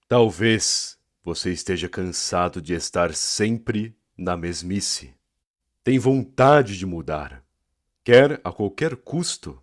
Talvez você esteja cansado de estar sempre na mesmice. Tem vontade de mudar. Quer, a qualquer custo,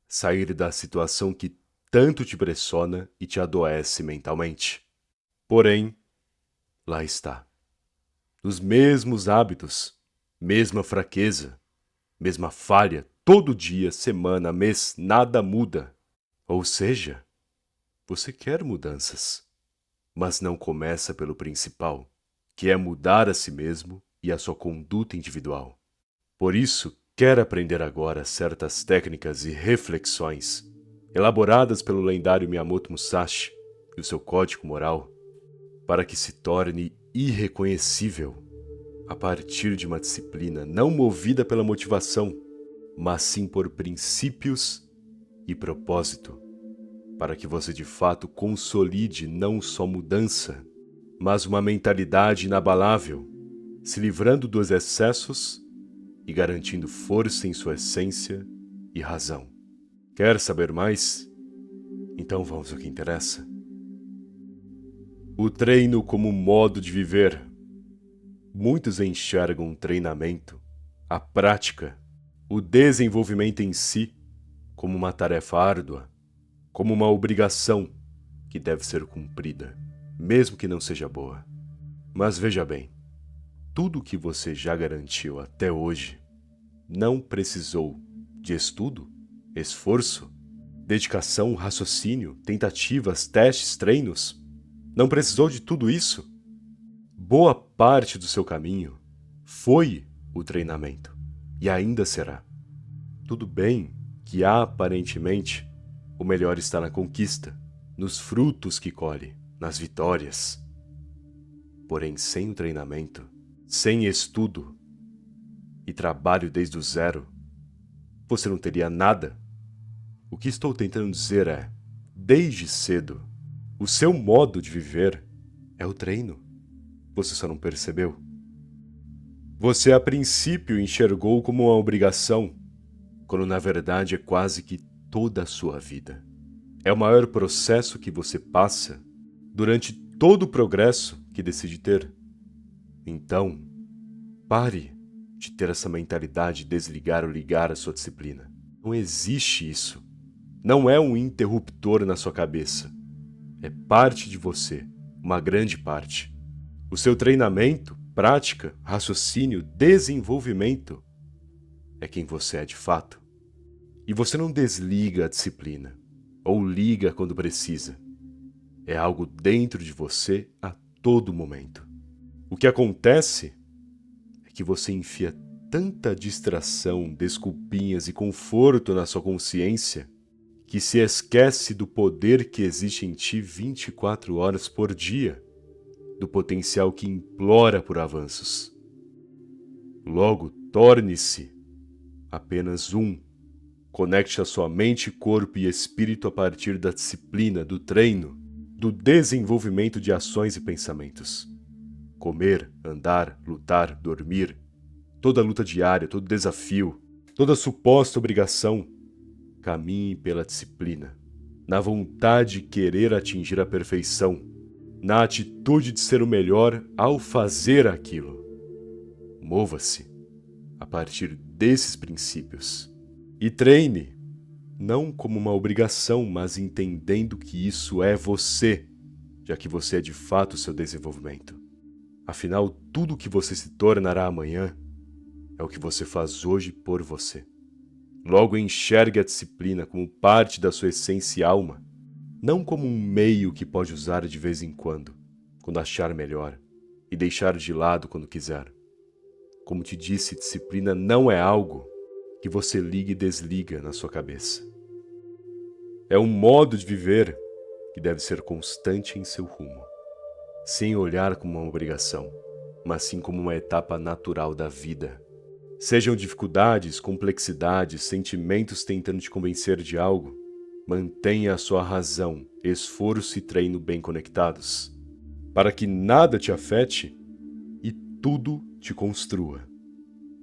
sair da situação que tanto te pressiona e te adoece mentalmente. Porém, lá está. Os mesmos hábitos, mesma fraqueza, mesma falha, todo dia, semana, mês, nada muda. Ou seja, você quer mudanças, mas não começa pelo principal, que é mudar a si mesmo e a sua conduta individual. Por isso, quer aprender agora certas técnicas e reflexões elaboradas pelo lendário Miyamoto Musashi e o seu código moral, para que se torne irreconhecível a partir de uma disciplina não movida pela motivação, mas sim por princípios e propósito, para que você de fato consolide não só mudança, mas uma mentalidade inabalável, se livrando dos excessos e garantindo força em sua essência e razão. Quer saber mais? Então vamos ao que interessa. O treino como modo de viver. Muitos enxergam o treinamento, a prática, o desenvolvimento em si como uma tarefa árdua, como uma obrigação que deve ser cumprida, mesmo que não seja boa. Mas veja bem, tudo o que você já garantiu até hoje não precisou de estudo, esforço, dedicação, raciocínio, tentativas, testes, treinos? Não precisou de tudo isso? Boa parte do seu caminho foi o treinamento e ainda será. Tudo bem que aparentemente o melhor está na conquista, nos frutos que colhe, nas vitórias. Porém, sem o treinamento, sem estudo e trabalho desde o zero, você não teria nada. O que estou tentando dizer é, desde cedo, o seu modo de viver é o treino. Você só não percebeu. Você a princípio enxergou como uma obrigação, quando na verdade é quase que toda a sua vida. É o maior processo que você passa durante todo o progresso que decide ter. Então, pare de ter essa mentalidade de desligar ou ligar a sua disciplina. Não existe isso. Não é um interruptor na sua cabeça. É parte de você, uma grande parte. O seu treinamento, prática, raciocínio, desenvolvimento é quem você é de fato. E você não desliga a disciplina, ou liga quando precisa. É algo dentro de você a todo momento. O que acontece é que você enfia tanta distração, desculpinhas e conforto na sua consciência que se esquece do poder que existe em ti 24 horas por dia, do potencial que implora por avanços. Logo, torne-se apenas um. Conecte a sua mente, corpo e espírito a partir da disciplina, do treino, do desenvolvimento de ações e pensamentos. Comer, andar, lutar, dormir, toda luta diária, todo desafio, toda suposta obrigação, caminhe pela disciplina, na vontade de querer atingir a perfeição, na atitude de ser o melhor ao fazer aquilo. Mova-se a partir desses princípios e treine, não como uma obrigação, mas entendendo que isso é você, já que você é de fato o seu desenvolvimento. Afinal, tudo o que você se tornará amanhã é o que você faz hoje por você. Logo, enxergue a disciplina como parte da sua essência e alma, não como um meio que pode usar de vez em quando achar melhor, e deixar de lado quando quiser. Como te disse, disciplina não é algo que você liga e desliga na sua cabeça. É um modo de viver que deve ser constante em seu rumo, sem olhar como uma obrigação, mas sim como uma etapa natural da vida. Sejam dificuldades, complexidades, sentimentos tentando te convencer de algo, mantenha a sua razão, esforço e treino bem conectados, para que nada te afete e tudo te construa.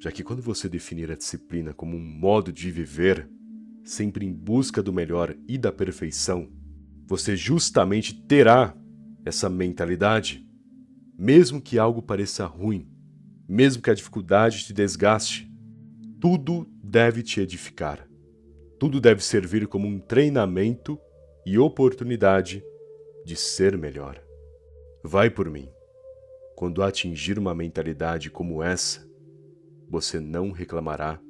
Já que quando você definir a disciplina como um modo de viver, sempre em busca do melhor e da perfeição, você justamente terá Essa mentalidade, mesmo que algo pareça ruim, mesmo que a dificuldade te desgaste, tudo deve te edificar. Tudo deve servir como um treinamento e oportunidade de ser melhor. Vai por mim. Quando atingir uma mentalidade como essa, você não reclamará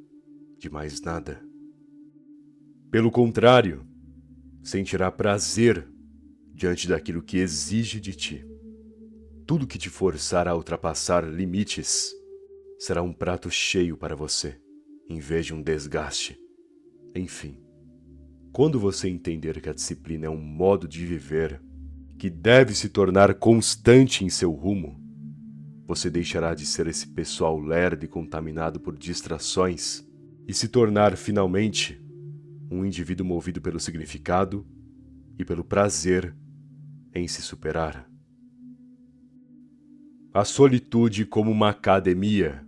de mais nada. Pelo contrário, sentirá prazer diante daquilo que exige de ti. Tudo que te forçar a ultrapassar limites será um prato cheio para você, em vez de um desgaste. Enfim, quando você entender que a disciplina é um modo de viver que deve se tornar constante em seu rumo, você deixará de ser esse pessoal lerdo e contaminado por distrações e se tornar, finalmente, um indivíduo movido pelo significado e pelo prazer em se superar. A solitude como uma academia.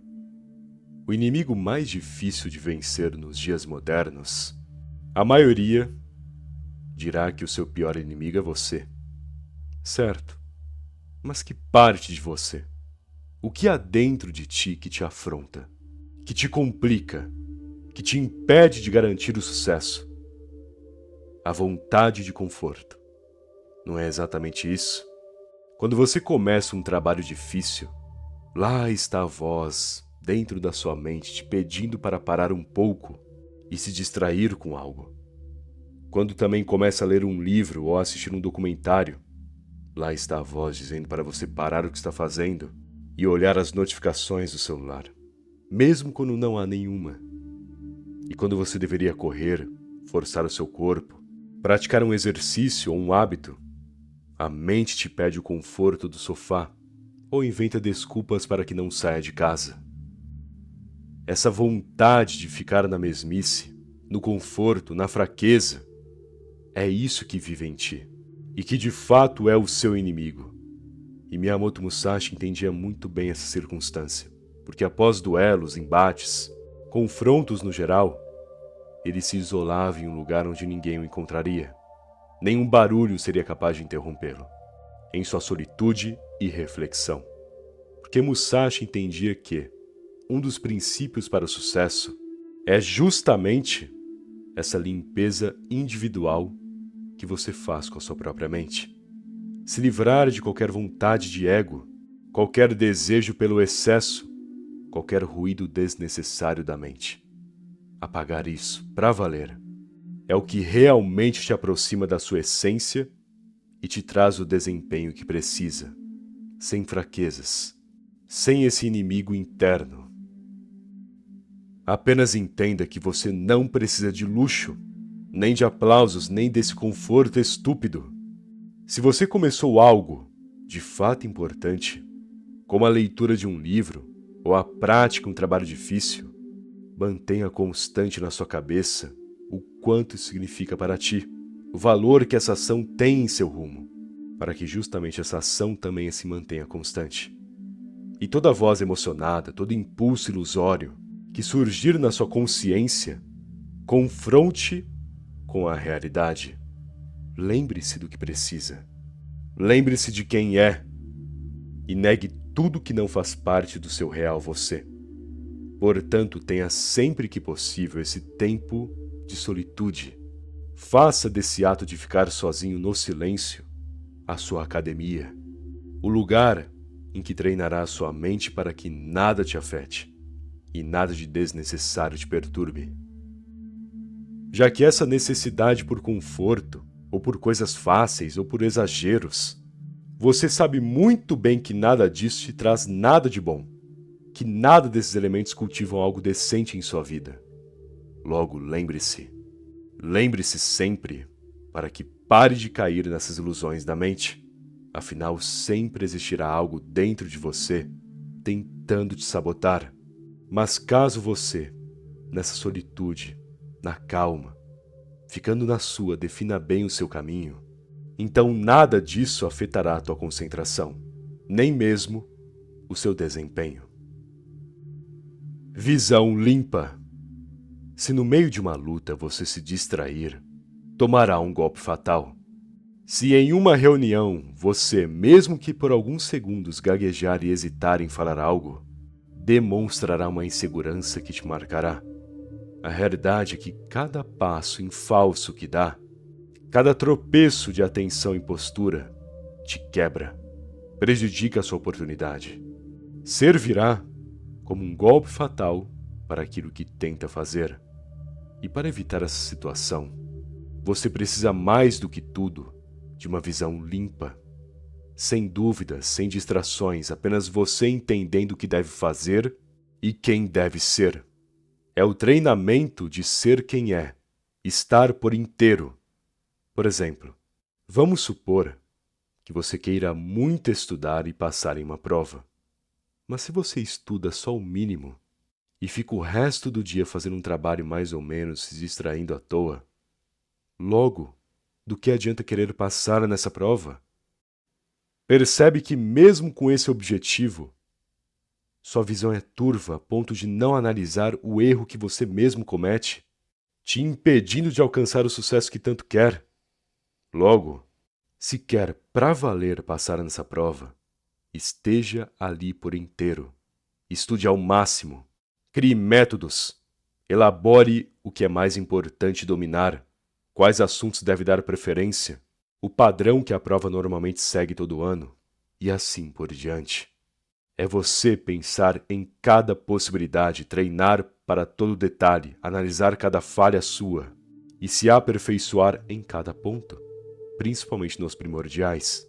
O inimigo mais difícil de vencer nos dias modernos, a maioria dirá que o seu pior inimigo é você. Certo, mas que parte de você? O que há dentro de ti que te afronta, que te complica, que te impede de garantir o sucesso? A vontade de conforto. Não é exatamente isso? Quando você começa um trabalho difícil, lá está a voz dentro da sua mente te pedindo para parar um pouco e se distrair com algo. Quando também começa a ler um livro ou assistir um documentário, lá está a voz dizendo para você parar o que está fazendo e olhar as notificações do celular, mesmo quando não há nenhuma. E quando você deveria correr, forçar o seu corpo, praticar um exercício ou um hábito, a mente te pede o conforto do sofá ou inventa desculpas para que não saia de casa. Essa vontade de ficar na mesmice, no conforto, na fraqueza, é isso que vive em ti e que de fato é o seu inimigo. E Miyamoto Musashi entendia muito bem essa circunstância, porque após duelos, embates, confrontos no geral, ele se isolava em um lugar onde ninguém o encontraria. Nenhum barulho seria capaz de interrompê-lo, em sua solitude e reflexão. Porque Musashi entendia que um dos princípios para o sucesso é justamente essa limpeza individual que você faz com a sua própria mente. Se livrar de qualquer vontade de ego, qualquer desejo pelo excesso, qualquer ruído desnecessário da mente. Apagar isso, pra valer, é o que realmente te aproxima da sua essência e te traz o desempenho que precisa, sem fraquezas, sem esse inimigo interno. Apenas entenda que você não precisa de luxo, nem de aplausos, nem desse conforto estúpido. Se você começou algo de fato importante, como a leitura de um livro ou a prática de um trabalho difícil, mantenha constante na sua cabeça o quanto isso significa para ti, o valor que essa ação tem em seu rumo, para que justamente essa ação também se mantenha constante. E toda voz emocionada, todo impulso ilusório que surgir na sua consciência, confronte com a realidade. Lembre-se do que precisa. Lembre-se de quem é e negue tudo que não faz parte do seu real você. Portanto, tenha sempre que possível esse tempo de solitude. Faça desse ato de ficar sozinho no silêncio a sua academia, o lugar em que treinará a sua mente para que nada te afete e nada de desnecessário te perturbe. Já que essa necessidade por conforto, ou por coisas fáceis, ou por exageros, você sabe muito bem que nada disso te traz nada de bom, que nada desses elementos cultivam algo decente em sua vida. Logo, lembre-se sempre para que pare de cair nessas ilusões da mente. Afinal, sempre existirá algo dentro de você tentando te sabotar. Mas caso você, nessa solitude, na calma, ficando na sua, defina bem o seu caminho, então nada disso afetará a tua concentração, nem mesmo o seu desempenho. Visão limpa. Se no meio de uma luta você se distrair, tomará um golpe fatal. Se em uma reunião você, mesmo que por alguns segundos, gaguejar e hesitar em falar algo, demonstrará uma insegurança que te marcará. A realidade é que cada passo em falso que dá, cada tropeço de atenção e postura, te quebra, prejudica a sua oportunidade. Servirá como um golpe fatal para aquilo que tenta fazer. E para evitar essa situação, você precisa mais do que tudo de uma visão limpa, sem dúvidas, sem distrações, apenas você entendendo o que deve fazer e quem deve ser. É o treinamento de ser quem é, estar por inteiro. Por exemplo, vamos supor que você queira muito estudar e passar em uma prova. Mas se você estuda só o mínimo e fica o resto do dia fazendo um trabalho mais ou menos se distraindo à toa, logo, do que adianta querer passar nessa prova? Percebe que mesmo com esse objetivo, sua visão é turva a ponto de não analisar o erro que você mesmo comete, te impedindo de alcançar o sucesso que tanto quer. Logo, se quer pra valer passar nessa prova, esteja ali por inteiro. Estude ao máximo. Crie métodos. Elabore o que é mais importante dominar, quais assuntos deve dar preferência, o padrão que a prova normalmente segue todo ano, e assim por diante. É você pensar em cada possibilidade, treinar para todo detalhe, analisar cada falha sua e se aperfeiçoar em cada ponto, principalmente nos primordiais.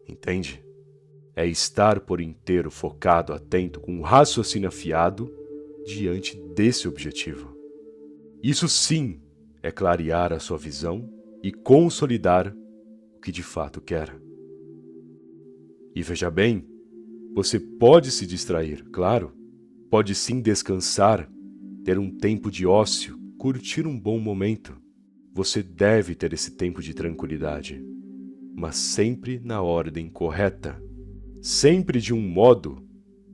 Entende? É estar por inteiro focado, atento, com um raciocínio afiado diante desse objetivo. Isso sim é clarear a sua visão e consolidar o que de fato quer. E veja bem, você pode se distrair, claro, pode sim descansar, ter um tempo de ócio, curtir um bom momento. Você deve ter esse tempo de tranquilidade, mas sempre na ordem correta, sempre de um modo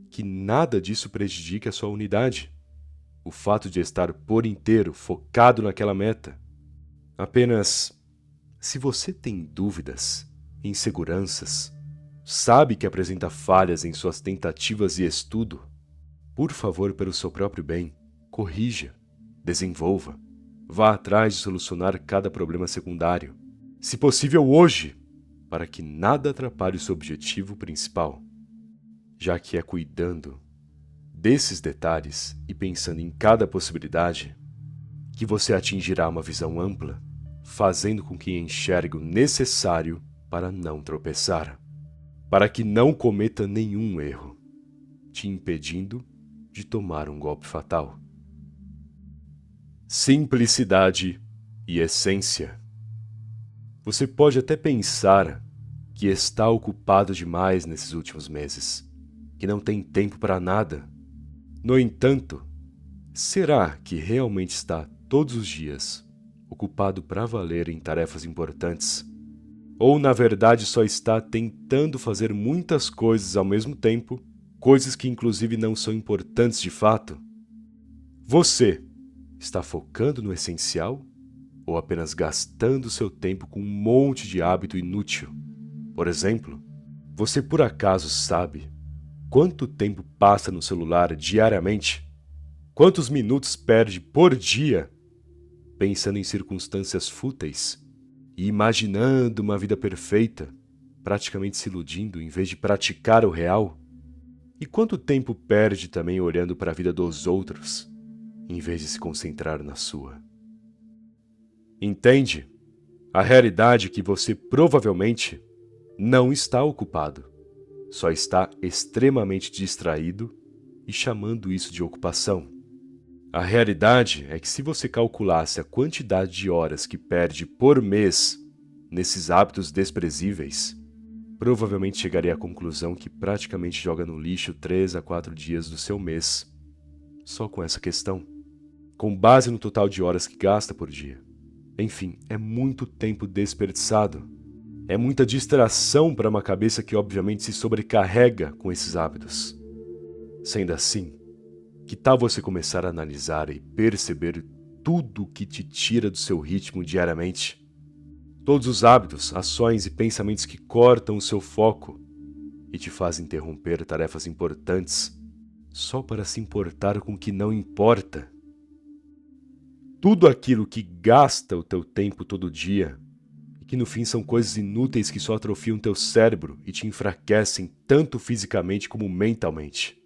que nada disso prejudique a sua unidade. O fato de estar por inteiro focado naquela meta. Apenas, se você tem dúvidas, inseguranças, sabe que apresenta falhas em suas tentativas e estudo, por favor, pelo seu próprio bem, corrija, desenvolva, vá atrás de solucionar cada problema secundário, se possível hoje, para que nada atrapalhe o seu objetivo principal, já que é cuidando desses detalhes e pensando em cada possibilidade que você atingirá uma visão ampla, fazendo com que enxergue o necessário para não tropeçar, para que não cometa nenhum erro, te impedindo de tomar um golpe fatal. Simplicidade e essência. Você pode até pensar que está ocupado demais nesses últimos meses, que não tem tempo para nada. No entanto, será que realmente está todos os dias ocupado para valer em tarefas importantes? Ou, na verdade, só está tentando fazer muitas coisas ao mesmo tempo, coisas que inclusive não são importantes de fato? Você está focando no essencial ou apenas gastando seu tempo com um monte de hábito inútil? Por exemplo, você por acaso sabe quanto tempo passa no celular diariamente? Quantos minutos perde por dia pensando em circunstâncias fúteis e imaginando uma vida perfeita, praticamente se iludindo em vez de praticar o real? E quanto tempo perde também olhando para a vida dos outros, em vez de se concentrar na sua? Entende? A realidade é que você provavelmente não está ocupado, só está extremamente distraído e chamando isso de ocupação. A realidade é que se você calculasse a quantidade de horas que perde por mês nesses hábitos desprezíveis, provavelmente chegaria à conclusão que praticamente joga no lixo 3 a 4 dias do seu mês, só com essa questão, com base no total de horas que gasta por dia. Enfim, é muito tempo desperdiçado. É muita distração para uma cabeça que obviamente se sobrecarrega com esses hábitos. Sendo assim, que tal você começar a analisar e perceber tudo que te tira do seu ritmo diariamente? Todos os hábitos, ações e pensamentos que cortam o seu foco e te fazem interromper tarefas importantes só para se importar com o que não importa. Tudo aquilo que gasta o teu tempo todo dia e que no fim são coisas inúteis que só atrofiam teu cérebro e te enfraquecem tanto fisicamente como mentalmente.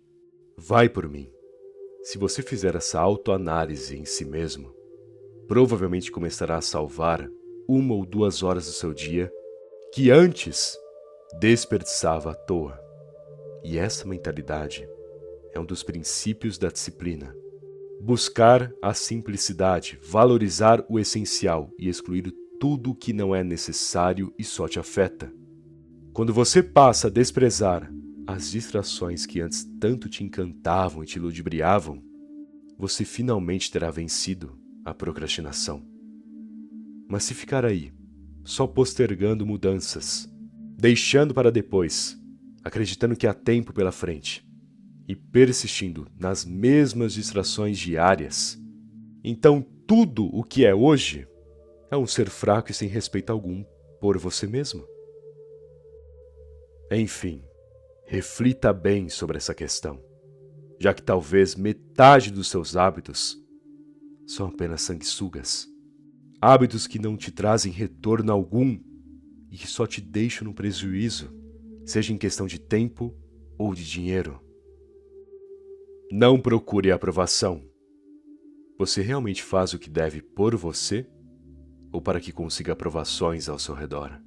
Vai por mim. Se você fizer essa autoanálise em si mesmo, provavelmente começará a salvar 1 ou 2 horas do seu dia que antes desperdiçava à toa. E essa mentalidade é um dos princípios da disciplina. Buscar a simplicidade, valorizar o essencial e excluir tudo o que não é necessário e só te afeta. Quando você passa a desprezar as distrações que antes tanto te encantavam e te ludibriavam, você finalmente terá vencido a procrastinação. Mas se ficar aí, só postergando mudanças, deixando para depois, acreditando que há tempo pela frente e persistindo nas mesmas distrações diárias, então tudo o que é hoje é um ser fraco e sem respeito algum por você mesmo. Enfim, reflita bem sobre essa questão, já que talvez metade dos seus hábitos são apenas sanguessugas. Hábitos que não te trazem retorno algum e que só te deixam no prejuízo, seja em questão de tempo ou de dinheiro. Não procure aprovação. Você realmente faz o que deve por você ou para que consiga aprovações ao seu redor?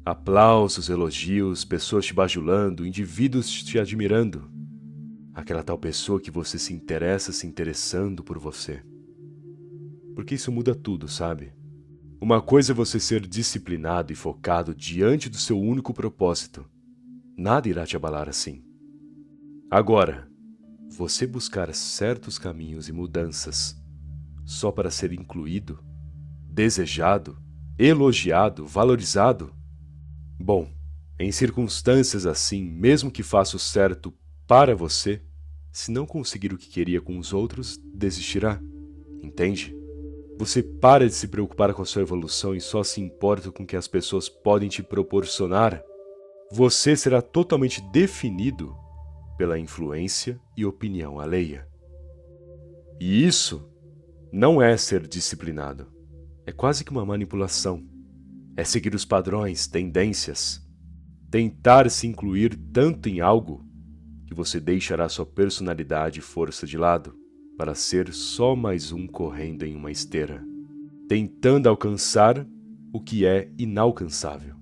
Aplausos, elogios, pessoas te bajulando, indivíduos te admirando. Aquela tal pessoa que você se interessa se interessando por você. Porque isso muda tudo, sabe? Uma coisa é você ser disciplinado e focado diante do seu único propósito. Nada irá te abalar assim. Agora, você buscar certos caminhos e mudanças só para ser incluído, desejado, elogiado, valorizado? Bom, em circunstâncias assim, mesmo que faça o certo para você, se não conseguir o que queria com os outros, desistirá. Entende? Você para de se preocupar com a sua evolução e só se importa com o que as pessoas podem te proporcionar. Você será totalmente definido pela influência e opinião alheia. E isso não é ser disciplinado. É quase que uma manipulação. É seguir os padrões, tendências. Tentar se incluir tanto em algo que você deixará sua personalidade e força de lado para ser só mais um correndo em uma esteira, tentando alcançar o que é inalcançável.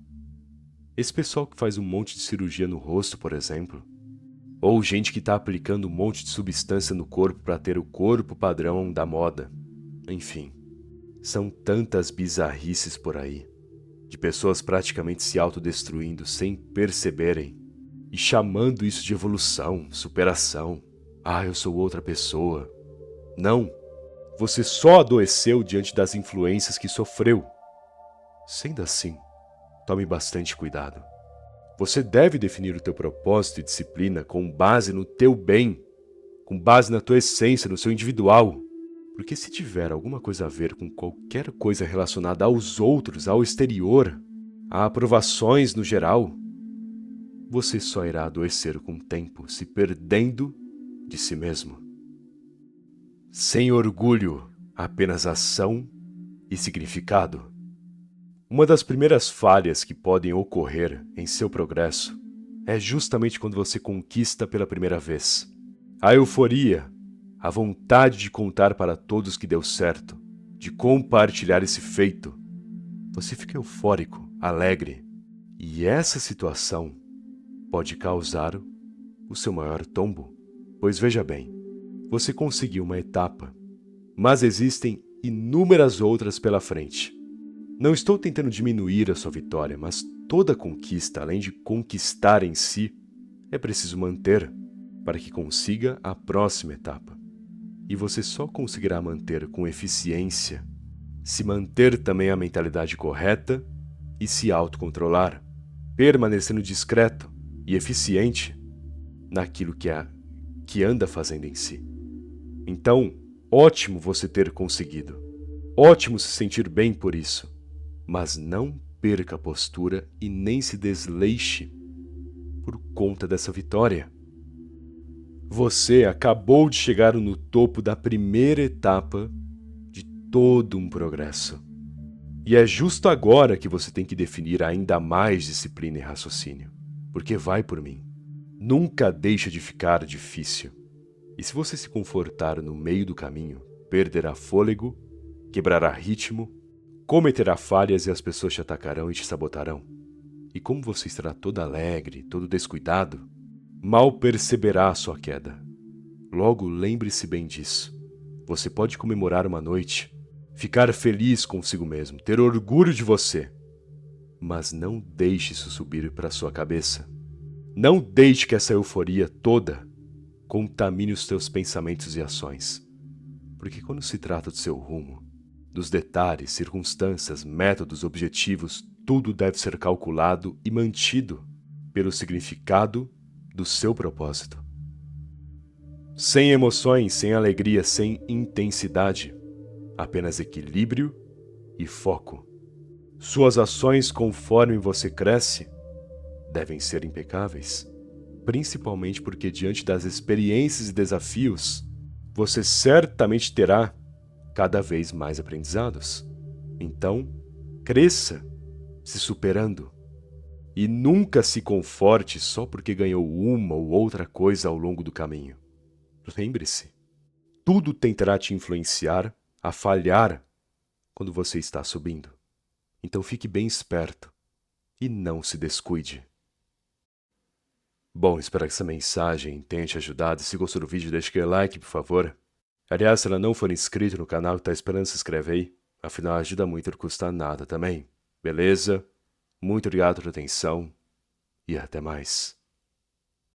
Esse pessoal que faz um monte de cirurgia no rosto, por exemplo, ou gente que está aplicando um monte de substância no corpo para ter o corpo padrão da moda. Enfim, são tantas bizarrices por aí, de pessoas praticamente se autodestruindo sem perceberem e chamando isso de evolução, superação. Ah, eu sou outra pessoa. Não, você só adoeceu diante das influências que sofreu. Sendo assim, tome bastante cuidado. Você deve definir o teu propósito e disciplina com base no teu bem, com base na tua essência, no seu individual. Porque se tiver alguma coisa a ver com qualquer coisa relacionada aos outros, ao exterior, a aprovações no geral, você só irá adoecer com o tempo, se perdendo de si mesmo. Sem orgulho, apenas ação e significado. Uma das primeiras falhas que podem ocorrer em seu progresso é justamente quando você conquista pela primeira vez. A euforia, a vontade de contar para todos que deu certo, de compartilhar esse feito. Você fica eufórico, alegre, e essa situação pode causar o seu maior tombo. Pois veja bem, você conseguiu uma etapa, mas existem inúmeras outras pela frente. Não estou tentando diminuir a sua vitória, mas toda conquista, além de conquistar em si, é preciso manter para que consiga a próxima etapa. E você só conseguirá manter com eficiência se manter também a mentalidade correta e se autocontrolar, permanecendo discreto e eficiente naquilo que anda fazendo em si. Então, ótimo você ter conseguido. Ótimo se sentir bem por isso. Mas não perca a postura e nem se desleixe por conta dessa vitória. Você acabou de chegar no topo da primeira etapa de todo um progresso. E é justo agora que você tem que definir ainda mais disciplina e raciocínio, porque vai por mim. Nunca deixa de ficar difícil. E se você se confortar no meio do caminho, perderá fôlego, quebrará ritmo, cometerá falhas e as pessoas te atacarão e te sabotarão. E como você estará todo alegre, todo descuidado, mal perceberá a sua queda. Logo, lembre-se bem disso. Você pode comemorar uma noite, ficar feliz consigo mesmo, ter orgulho de você, mas não deixe isso subir para sua cabeça. Não deixe que essa euforia toda contamine os teus pensamentos e ações. Porque quando se trata do seu rumo, dos detalhes, circunstâncias, métodos, objetivos, tudo deve ser calculado e mantido pelo significado do seu propósito. Sem emoções, sem alegria, sem intensidade, apenas equilíbrio e foco. Suas ações, conforme você cresce, devem ser impecáveis, principalmente porque diante das experiências e desafios, você certamente terá cada vez mais aprendizados. Então, cresça, se superando. E nunca se conforte só porque ganhou uma ou outra coisa ao longo do caminho. Lembre-se, tudo tentará te influenciar a falhar quando você está subindo. Então fique bem esperto e não se descuide. Bom, espero que essa mensagem tenha te ajudado. Se gostou do vídeo, deixa aquele like, por favor. Aliás, se ela não for inscrito no canal, tá esperando, se inscreve aí. Afinal, ajuda muito, não custa nada também. Beleza? Muito obrigado pela atenção e até mais.